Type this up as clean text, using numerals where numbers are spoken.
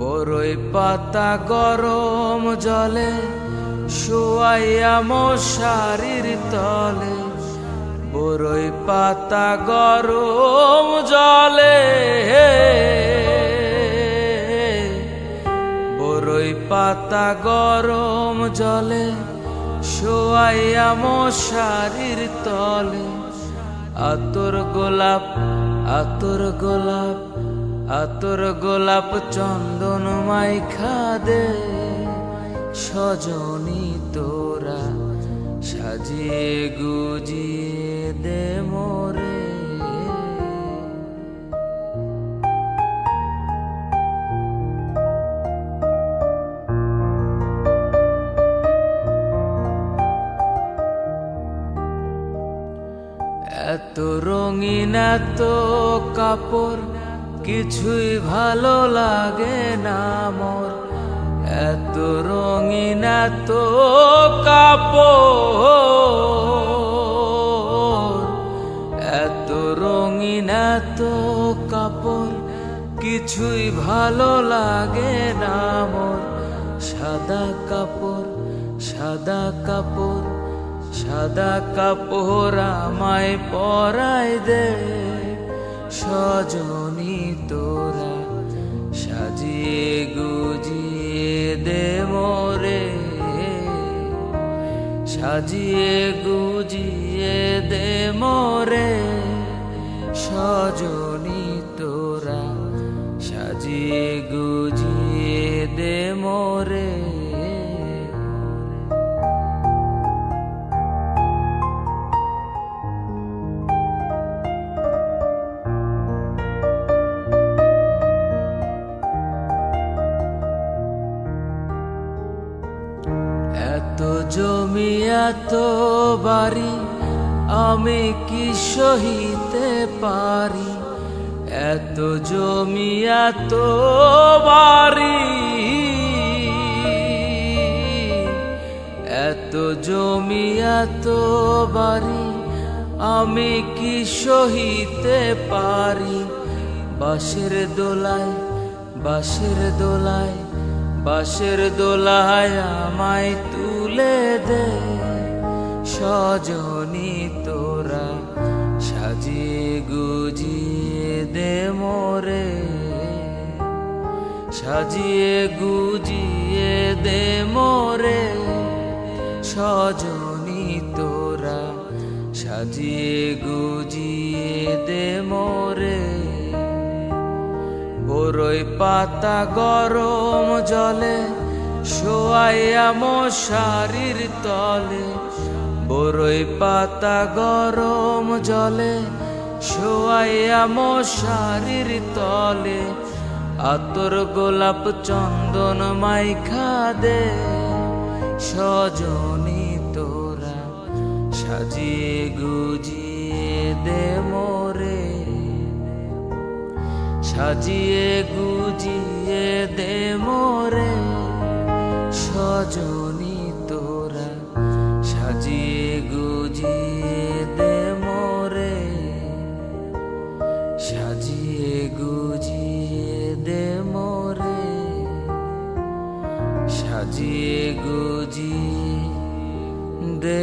বরই পাতা গরম জলে শোয়াইয়া মশারির তলে, বরই পাতা গরম জলে, বরই পাতা গরম জলে শোয়াইয়া মশারির তলে। আতর গোলাপ, আতর গোলাপ, আতর গোলাপ চন্দন মাইখা দে, সজনী তোরা সাজিয়ে গুজিয়ে দে মোরে। এত রঙিন এত কাপড় কিছুই ভালো লাগে না মোর, এত রঙিন এত কাপড়, এত রঙিন এত কাপড় কিছুই ভালো লাগে না মোর। সাদা কাপড়, সাদা কাপড়, সাদা কাপড় আমায় পরাই দে, সজনী তোরা সাজিয়ে গুজিয়ে দে মোরে, সাজিয়ে গুজিয়ে দে মোরে, সজনী তোরা সাজিয়ে গুজিয়ে দে মোরে। এত জমি এত বাড়ি আমি কি সহিতে পারি, এত জমি এত বাড়ি, এত জমি এত বাড়ি আমি কি সহিতে পারি। বাঁশের দোলায়, বাঁশের দোলায়, বাঁশের দোলায় আমায় তুলে দে, সজনী তোরা সাজিয়ে গুজিয়ে দে মোরে, সাজিয়ে গুজিয়ে দে মোরে, সজনী তোরা সাজিয়ে গুজিয়ে দে মোরে। বরই পাতা গরম জলে শোয়াইয়া মশারির তলে, বরই পাতা গরম জলে শোয়াইয়া মশারির তলে। আতর গোলাপ চন্দন মাইখা দে, সজনী তোরা সাজিয়ে গুজিয়ে দে মোরে, সাজিয়ে গুজিয়ে দে মোরে, সজনী তোরা সাজিয়ে গুজিয়ে দে মোরে, সাজিয়ে গুজিয়ে দে মোরে, সাজিয়ে গুজিয়ে দে